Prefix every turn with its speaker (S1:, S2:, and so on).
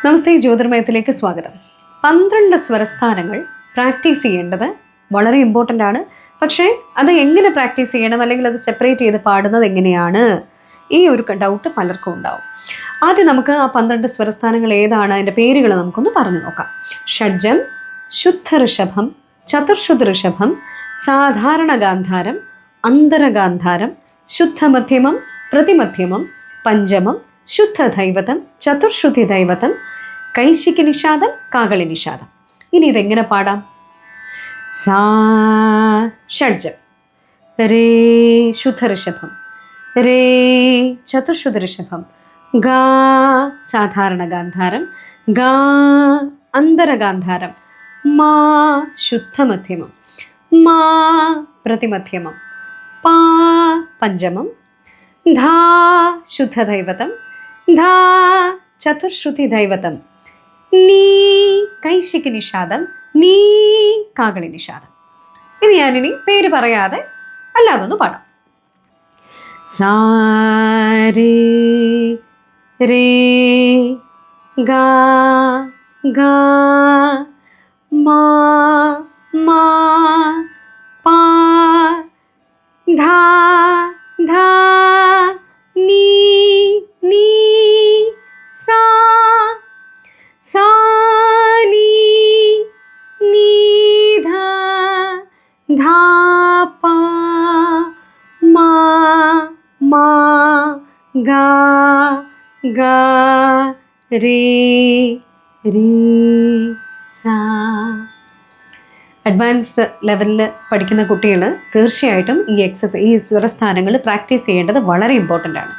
S1: നമസ്തേ, ജ്യോതിർമയത്തിലേക്ക് സ്വാഗതം. 12 സ്വരസ്ഥാനങ്ങൾ പ്രാക്ടീസ് ചെയ്യേണ്ടത് വളരെ ഇമ്പോർട്ടൻ്റ് ആണ്. പക്ഷേ അത് എങ്ങനെ പ്രാക്ടീസ് ചെയ്യണം, അല്ലെങ്കിൽ അത് സെപ്പറേറ്റ് ചെയ്ത് പാടുന്നത് എങ്ങനെയാണ്, ഈ ഒരു ഡൗട്ട് പലർക്കും ഉണ്ടാവും. ആദ്യം നമുക്ക് ആ 12 സ്വരസ്ഥാനങ്ങൾ ഏതാണ്, അതിൻ്റെ പേരുകൾ നമുക്കൊന്ന് പറഞ്ഞു നോക്കാം. ഷഡ്ജം, ശുദ്ധ ഋഷഭം, ചതുർശുദ്ധ ഋഷഭം, സാധാരണ ഗാന്ധാരം, അന്തരഗാന്ധാരം, ശുദ്ധമധ്യമം, പ്രതിമധ്യമം, പഞ്ചമം, ശുദ്ധ ദൈവതം, ചതുർശുദ്ധി ദൈവതം, കൈശികി നിഷാദം, കാകളി നിഷാദം. ഇനി ഇതെങ്ങനെ പാടാം? സാ ഷഡ്ജം, രേ ശുദ്ധ ഋഷഭം, രേ ചതുർശുദ്ധ ഋഷഭം, ഗാ സാധാരണ ഗാന്ധാരം, ഗാ അന്തരഗാന്ധാരം, മാ ശുദ്ധമധ്യമം, മാ പ്രതിമധ്യമം, പാ പഞ്ചമം, ധാ ശുദ്ധ ദൈവതം, ധാ ചതുർശ്രുതി ദൈവതം, നീ കൈശികി നിഷാദം, നീ കാകളി നിഷാദം. ഇത് ഞാനിനി പേര് പറയാതെ അല്ലാതൊന്ന് പാടാം. സാ രേ രേ ഗാ ഗാ മാ മാ പാ ധാ ധാ നീ നീ സാ സാ നീ നീ ധാ ധാ പാ മാ മാ ഗാ ഗാ രേ രേ സാ. അഡ്വാൻസ്ഡ് ലെവലിൽ പഠിക്കുന്ന കുട്ടികൾ തീർച്ചയായിട്ടും ഈ സ്വരസ്ഥാനങ്ങൾ പ്രാക്ടീസ് ചെയ്യേണ്ടത് വളരെ ഇമ്പോർട്ടൻ്റ് ആണ്.